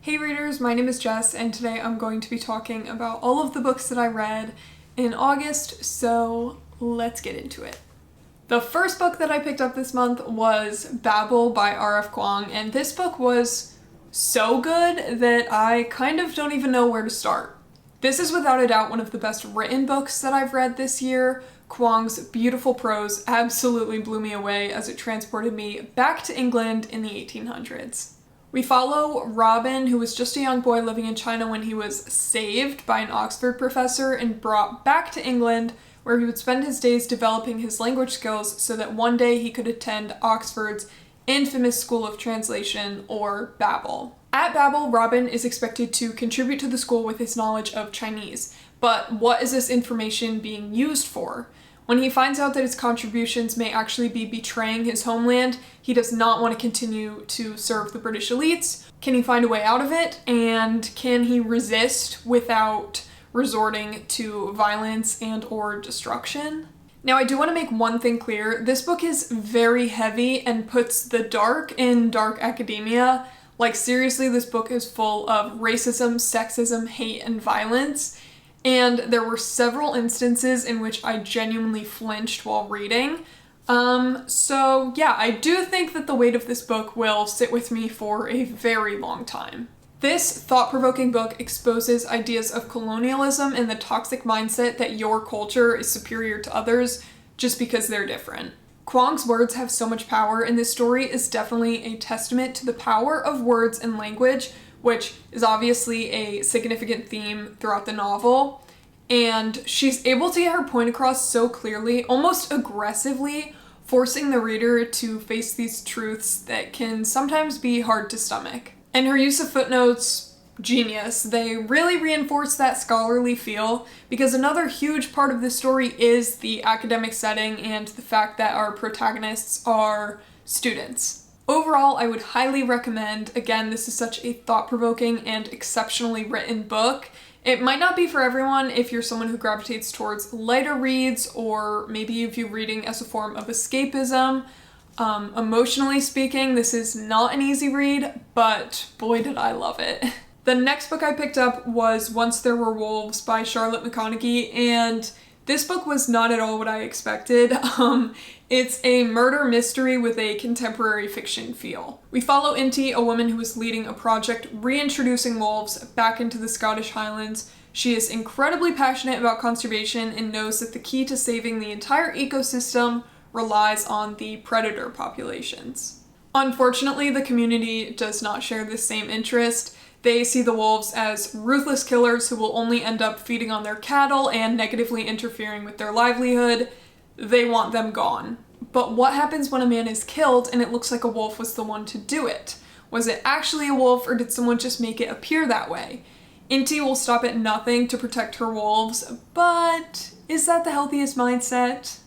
Hey readers, my name is Jess, and today I'm going to be talking about all of the books that I read in August, so let's get into it. The first book that I picked up this month was Babel by R.F. Kuang, and this book was so good that I kind of don't even know where to start. This is without a doubt one of the best written books that I've read this year. Kuang's beautiful prose absolutely blew me away as it transported me back to England in the 1800s. We follow Robin, who was just a young boy living in China when he was saved by an Oxford professor and brought back to England, where he would spend his days developing his language skills so that one day he could attend Oxford's infamous School of Translation, or Babel. At Babel, Robin is expected to contribute to the school with his knowledge of Chinese, but what is this information being used for? When he finds out that his contributions may actually be betraying his homeland, he does not want to continue to serve the British elites. Can he find a way out of it? And can he resist without resorting to violence and or destruction? Now, I do want to make one thing clear. This book is very heavy and puts the dark in dark academia. Like, seriously, this book is full of racism, sexism, hate, and violence. And there were several instances in which I genuinely flinched while reading. So yeah, I do think that the weight of this book will sit with me for a very long time. This thought-provoking book exposes ideas of colonialism and the toxic mindset that your culture is superior to others just because they're different. Kuang's words have so much power, and this story is definitely a testament to the power of words and language, which is obviously a significant theme throughout the novel. And she's able to get her point across so clearly, almost aggressively, forcing the reader to face these truths that can sometimes be hard to stomach. And her use of footnotes, genius. They really reinforce that scholarly feel, because another huge part of this story is the academic setting and the fact that our protagonists are students. Overall, I would highly recommend. Again, this is such a thought-provoking and exceptionally written book. It might not be for everyone if you're someone who gravitates towards lighter reads, or maybe you view reading as a form of escapism. Emotionally speaking, this is not an easy read, but boy did I love it. The next book I picked up was Once There Were Wolves by Charlotte McConaghy, and this book was not at all what I expected. It's a murder mystery with a contemporary fiction feel. We follow Inti, a woman who is leading a project reintroducing wolves back into the Scottish Highlands. She is incredibly passionate about conservation and knows that the key to saving the entire ecosystem relies on the predator populations. Unfortunately, the community does not share this same interest. They see the wolves as ruthless killers who will only end up feeding on their cattle and negatively interfering with their livelihood. They want them gone. But what happens when a man is killed and it looks like a wolf was the one to do it? Was it actually a wolf, or did someone just make it appear that way? Inti will stop at nothing to protect her wolves, but is that the healthiest mindset?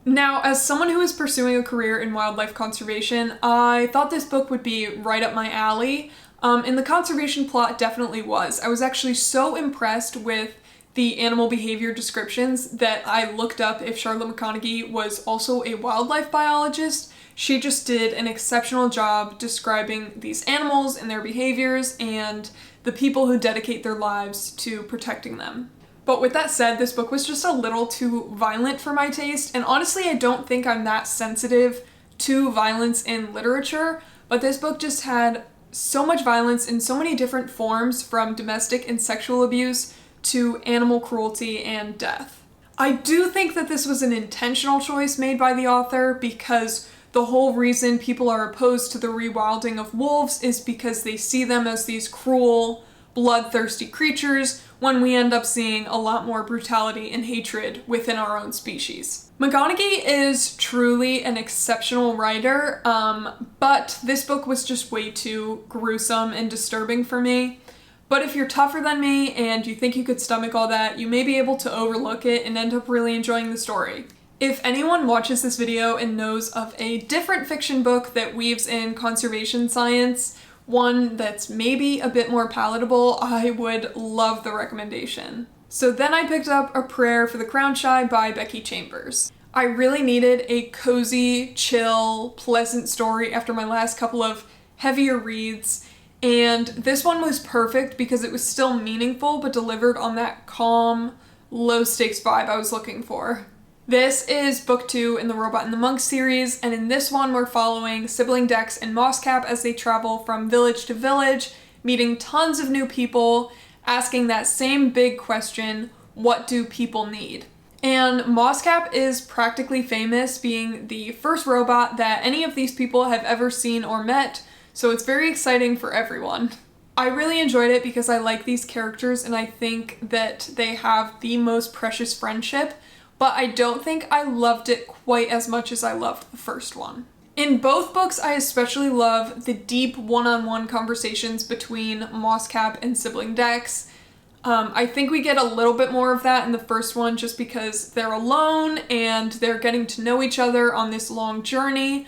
Now, as someone who is pursuing a career in wildlife conservation, I thought this book would be right up my alley, and the conservation plot definitely was. I was actually so impressed with the animal behavior descriptions that I looked up if Charlotte McConaghy was also a wildlife biologist. She just did an exceptional job describing these animals and their behaviors and the people who dedicate their lives to protecting them. But with that said, this book was just a little too violent for my taste, and honestly, I don't think I'm that sensitive to violence in literature, but this book just had so much violence in so many different forms, from domestic and sexual abuse to animal cruelty and death. I do think that this was an intentional choice made by the author, because the whole reason people are opposed to the rewilding of wolves is because they see them as these cruel, bloodthirsty creatures, when we end up seeing a lot more brutality and hatred within our own species. McConaghy is truly an exceptional writer, but this book was just way too gruesome and disturbing for me. But if you're tougher than me and you think you could stomach all that, you may be able to overlook it and end up really enjoying the story. If anyone watches this video and knows of a different fiction book that weaves in conservation science, one that's maybe a bit more palatable, I would love the recommendation. So then I picked up A Prayer for the Crown Shy by Becky Chambers. I really needed a cozy, chill, pleasant story after my last couple of heavier reads, and this one was perfect because it was still meaningful but delivered on that calm, low-stakes vibe I was looking for. This is book 2 in the Robot and the Monk series, and in this one we're following sibling Dex and Mosscap as they travel from village to village, meeting tons of new people, asking that same big question, what do people need? And Mosscap is practically famous, being the first robot that any of these people have ever seen or met, so it's very exciting for everyone. I really enjoyed it because I like these characters and I think that they have the most precious friendship, but I don't think I loved it quite as much as I loved the first one. In both books, I especially love the deep one-on-one conversations between Mosscap and sibling Dex. I think we get a little bit more of that in the first one just because they're alone and they're getting to know each other on this long journey.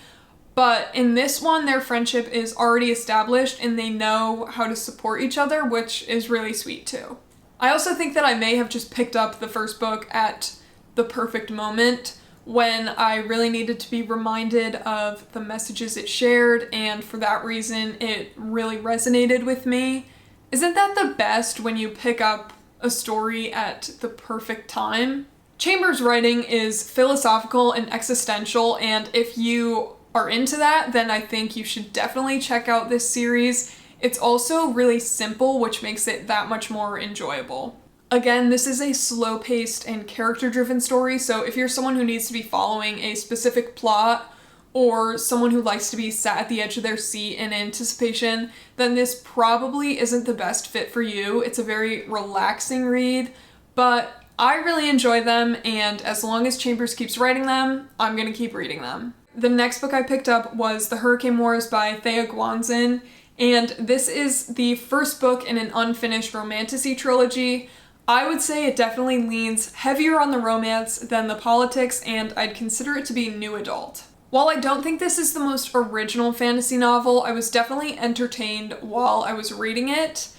But in this one, their friendship is already established and they know how to support each other, which is really sweet too. I also think that I may have just picked up the first book at the perfect moment when I really needed to be reminded of the messages it shared, and for that reason, it really resonated with me. Isn't that the best when you pick up a story at the perfect time? Chambers' writing is philosophical and existential, and if you are into that, then I think you should definitely check out this series. It's also really simple, which makes it that much more enjoyable. Again, this is a slow-paced and character-driven story, so if you're someone who needs to be following a specific plot, or someone who likes to be sat at the edge of their seat in anticipation, then this probably isn't the best fit for you. It's a very relaxing read, but I really enjoy them, and as long as Chambers keeps writing them, I'm gonna keep reading them. The next book I picked up was The Hurricane Wars by Thea Guanzin, and this is the first book in an unfinished romantasy trilogy. I would say it definitely leans heavier on the romance than the politics, and I'd consider it to be new adult. While I don't think this is the most original fantasy novel, I was definitely entertained while I was reading it,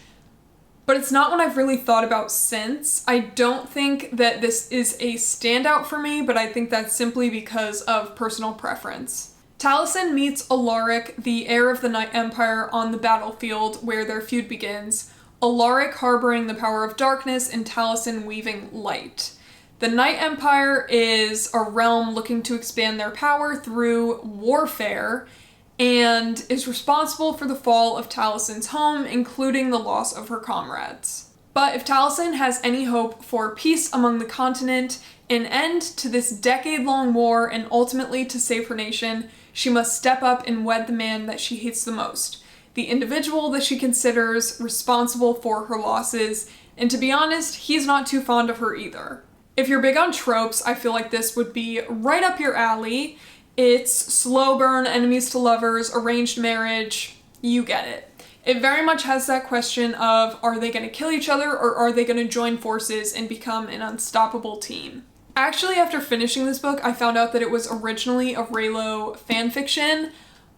but it's not one I've really thought about since. I don't think that this is a standout for me, but I think that's simply because of personal preference. Taliesin meets Alaric, the heir of the Night Empire, on the battlefield where their feud begins, Alaric harboring the power of darkness and Taliesin weaving light. The Night Empire is a realm looking to expand their power through warfare and is responsible for the fall of Taliesin's home, including the loss of her comrades. But if Taliesin has any hope for peace among the continent, an end to this decade-long war, and ultimately to save her nation, she must step up and wed the man that she hates the most, the individual that she considers responsible for her losses, and to be honest, he's not too fond of her either. If you're big on tropes, I feel like this would be right up your alley. It's slow burn, enemies to lovers, arranged marriage, you get it. It very much has that question of, are they going to kill each other or are they going to join forces and become an unstoppable team? Actually, after finishing this book, I found out that it was originally a Reylo fanfiction,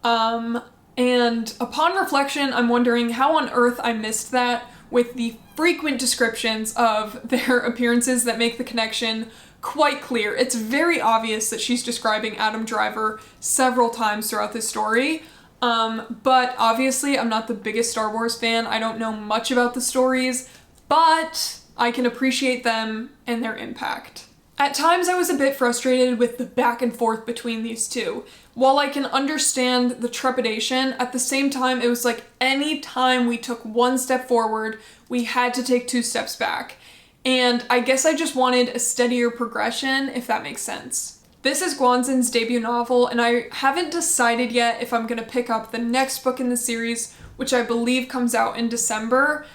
and upon reflection, I'm wondering how on earth I missed that with the frequent descriptions of their appearances that make the connection quite clear. It's very obvious that she's describing Adam Driver several times throughout this story, but obviously I'm not the biggest Star Wars fan. I don't know much about the stories, but I can appreciate them and their impact. At times I was a bit frustrated with the back and forth between these two. While I can understand the trepidation, at the same time it was like any time we took one step forward, we had to take 2 steps back. And I guess I just wanted a steadier progression, if that makes sense. This is Guanzin's debut novel, and I haven't decided yet if I'm gonna pick up the next book in the series, which I believe comes out in December.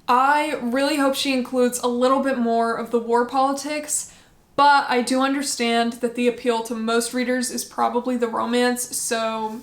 I really hope she includes a little bit more of the war politics, but I do understand that the appeal to most readers is probably the romance, so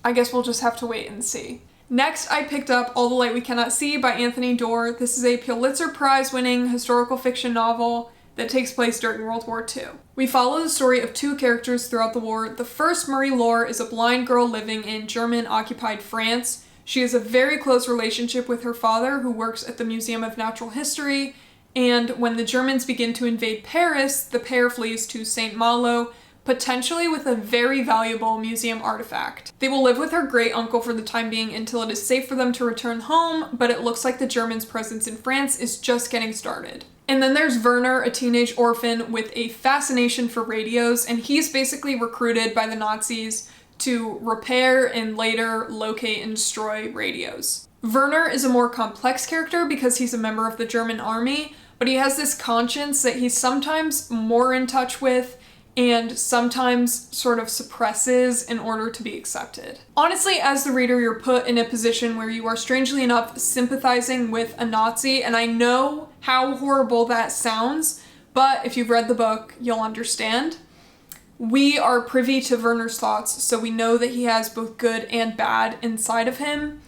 I guess we'll just have to wait and see. Next, I picked up All the Light We Cannot See by Anthony Doerr. This is a Pulitzer Prize-winning historical fiction novel that takes place during World War II. We follow the story of 2 characters throughout the war. The first, Marie Laure, is a blind girl living in German-occupied France. She has a very close relationship with her father, who works at the Museum of Natural History, and when the Germans begin to invade Paris, the pair flees to Saint Malo potentially with a very valuable museum artifact. They will live with her great uncle for the time being until it is safe for them to return home, but it looks like the Germans' presence in France is just getting started. And then there's Werner, a teenage orphan with a fascination for radios, and he's basically recruited by the Nazis to repair and later locate and destroy radios. Werner is a more complex character because he's a member of the German army, but he has this conscience that he's sometimes more in touch with and sometimes sort of suppresses in order to be accepted. Honestly, as the reader, you're put in a position where you are strangely enough sympathizing with a Nazi, and I know how horrible that sounds, but if you've read the book, you'll understand. We are privy to Werner's thoughts, so we know that he has both good and bad inside of him,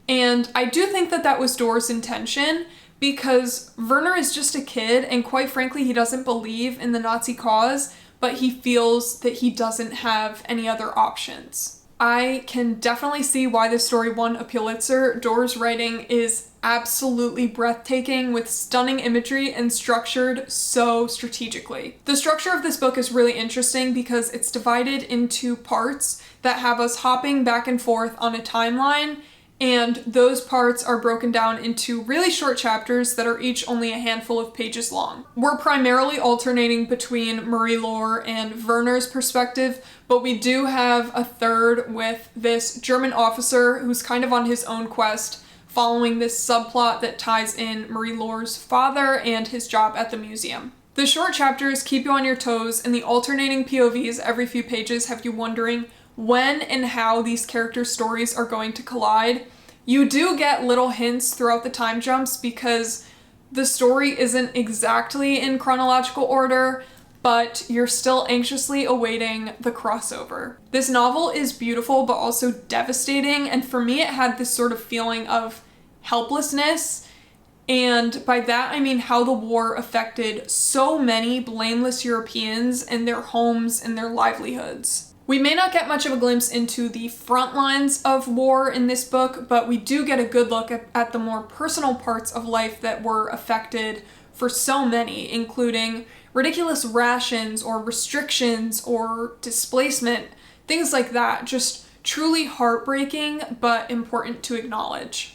and I do think that that was Dora's intention, because Werner is just a kid, and quite frankly, he doesn't believe in the Nazi cause, but he feels that he doesn't have any other options. I can definitely see why this story won a Pulitzer. Dora's writing is absolutely breathtaking with stunning imagery and structured so strategically. The structure of this book is really interesting because it's divided into parts that have us hopping back and forth on a timeline, and those parts are broken down into really short chapters that are each only a handful of pages long. We're primarily alternating between Marie-Laure and Werner's perspective, but we do have a third with this German officer who's kind of on his own quest, following this subplot that ties in Marie-Laure's father and his job at the museum. The short chapters keep you on your toes, and the alternating POVs every few pages have you wondering when and how these characters' stories are going to collide. You do get little hints throughout the time jumps because the story isn't exactly in chronological order, but you're still anxiously awaiting the crossover. This novel is beautiful but also devastating, and for me it had this sort of feeling of helplessness, and by that I mean how the war affected so many blameless Europeans and their homes and their livelihoods. We may not get much of a glimpse into the front lines of war in this book, but we do get a good look at the more personal parts of life that were affected for so many, including ridiculous rations or restrictions or displacement, things like that. Just truly heartbreaking, but important to acknowledge.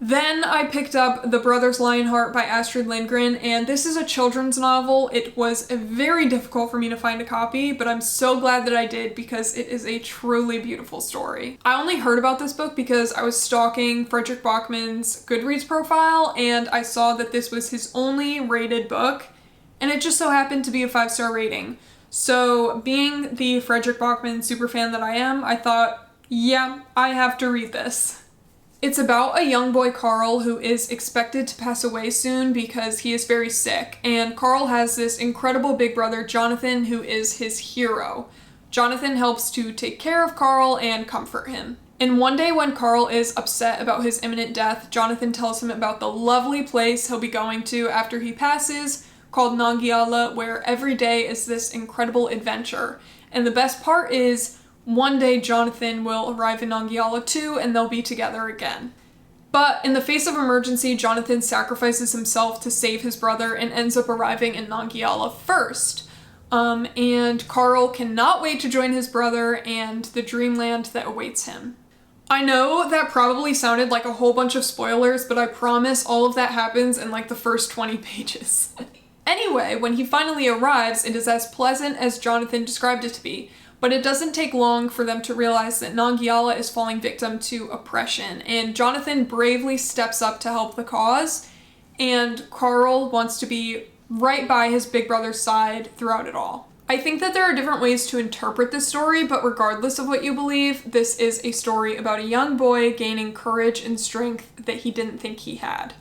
Then I picked up The Brothers Lionheart by Astrid Lindgren, and this is a children's novel. It was very difficult for me to find a copy, but I'm so glad that I did because it is a truly beautiful story. I only heard about this book because I was stalking Frederick Bachman's Goodreads profile, and I saw that this was his only rated book, and it just so happened to be a 5-star rating. So being the Frederick Bachman superfan that I am, I thought, yeah, I have to read this. It's about a young boy, Carl, who is expected to pass away soon because he is very sick, and Carl has this incredible big brother, Jonathan, who is his hero. Jonathan helps to take care of Carl and comfort him. And one day when Carl is upset about his imminent death, Jonathan tells him about the lovely place he'll be going to after he passes, called Nangiala, where every day is this incredible adventure. And the best part is, one day Jonathan will arrive in Nangiala too, and they'll be together again. But in the face of emergency, Jonathan sacrifices himself to save his brother and ends up arriving in Nangiala first. And Carl cannot wait to join his brother and the dreamland that awaits him. I know that probably sounded like a whole bunch of spoilers, but I promise all of that happens in like the first 20 pages. Anyway, when he finally arrives, it is as pleasant as Jonathan described it to be. But it doesn't take long for them to realize that Nangiala is falling victim to oppression, and Jonathan bravely steps up to help the cause, and Carl wants to be right by his big brother's side throughout it all. I think that there are different ways to interpret this story, but regardless of what you believe, this is a story about a young boy gaining courage and strength that he didn't think he had.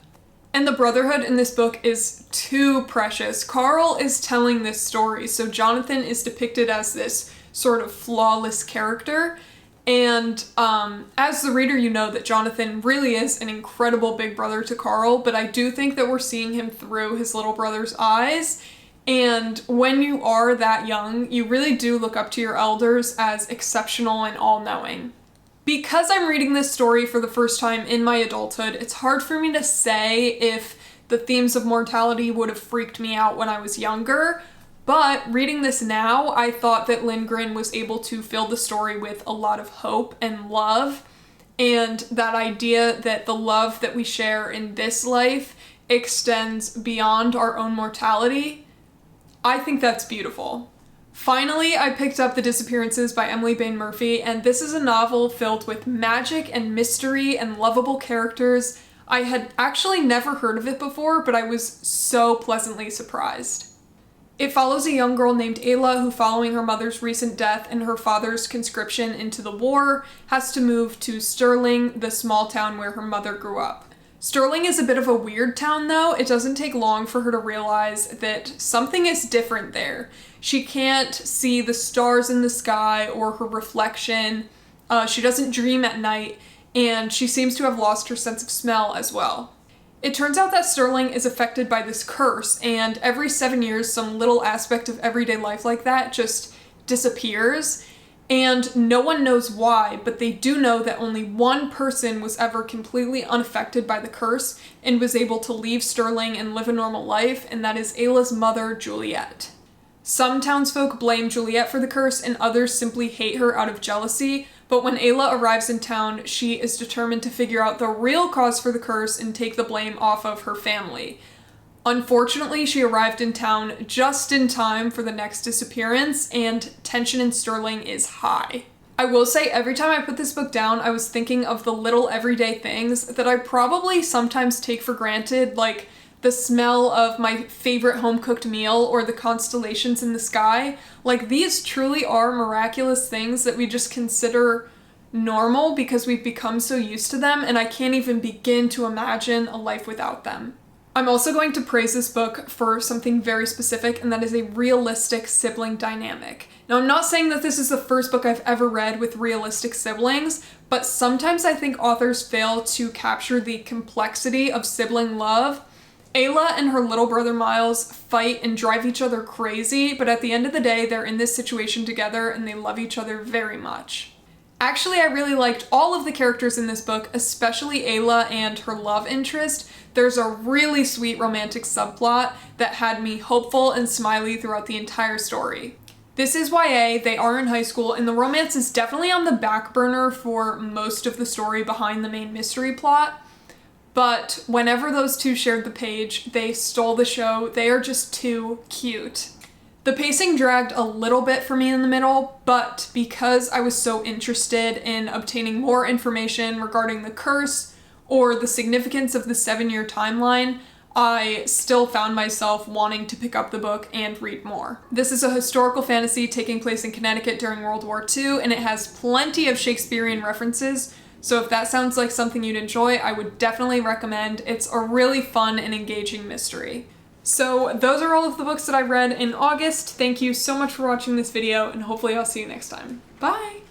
And the brotherhood in this book is too precious. Carl is telling this story, so Jonathan is depicted as this sort of flawless character, and as the reader you know that Jonathan really is an incredible big brother to Carl, but I do think that we're seeing him through his little brother's eyes, and when you are that young, you really do look up to your elders as exceptional and all-knowing. Because I'm reading this story for the first time in my adulthood, it's hard for me to say if the themes of mortality would have freaked me out when I was younger, But reading this now, I thought that Lindgren was able to fill the story with a lot of hope and love, and that idea that the love that we share in this life extends beyond our own mortality. I think that's beautiful. Finally, I picked up The Disappearances by Emily Bain Murphy, and this is a novel filled with magic and mystery and lovable characters. I had actually never heard of it before, but I was so pleasantly surprised. It follows a young girl named Ayla who, following her mother's recent death and her father's conscription into the war, has to move to Sterling, the small town where her mother grew up. Sterling is a bit of a weird town though. It doesn't take long for her to realize that something is different there. She can't see the stars in the sky or her reflection. She doesn't dream at night, and she seems to have lost her sense of smell as well. It turns out that Sterling is affected by this curse, and every 7 years some little aspect of everyday life like that just disappears, and no one knows why, but they do know that only one person was ever completely unaffected by the curse and was able to leave Sterling and live a normal life, and that is Ayla's mother, Juliet. Some townsfolk blame Juliet for the curse, and others simply hate her out of jealousy, but when Ayla arrives in town, she is determined to figure out the real cause for the curse and take the blame off of her family. Unfortunately, she arrived in town just in time for the next disappearance, and tension in Sterling is high. I will say, every time I put this book down, I was thinking of the little everyday things that I probably sometimes take for granted, like the smell of my favorite home-cooked meal or the constellations in the sky. Like, these truly are miraculous things that we just consider normal because we've become so used to them, and I can't even begin to imagine a life without them. I'm also going to praise this book for something very specific, and that is a realistic sibling dynamic. Now, I'm not saying that this is the first book I've ever read with realistic siblings, but sometimes I think authors fail to capture the complexity of sibling love. Ayla and her little brother Miles fight and drive each other crazy, but at the end of the day, they're in this situation together and they love each other very much. Actually, I really liked all of the characters in this book, especially Ayla and her love interest. There's a really sweet romantic subplot that had me hopeful and smiley throughout the entire story. This is YA, they are in high school, and the romance is definitely on the back burner for most of the story behind the main mystery plot. But whenever those two shared the page, they stole the show. They are just too cute. The pacing dragged a little bit for me in the middle, but because I was so interested in obtaining more information regarding the curse or the significance of the 7-year timeline, I still found myself wanting to pick up the book and read more. This is a historical fantasy taking place in Connecticut during World War II, and it has plenty of Shakespearean references. So if that sounds like something you'd enjoy, I would definitely recommend. It's a really fun and engaging mystery. So those are all of the books that I read in August. Thank you so much for watching this video, and hopefully I'll see you next time. Bye!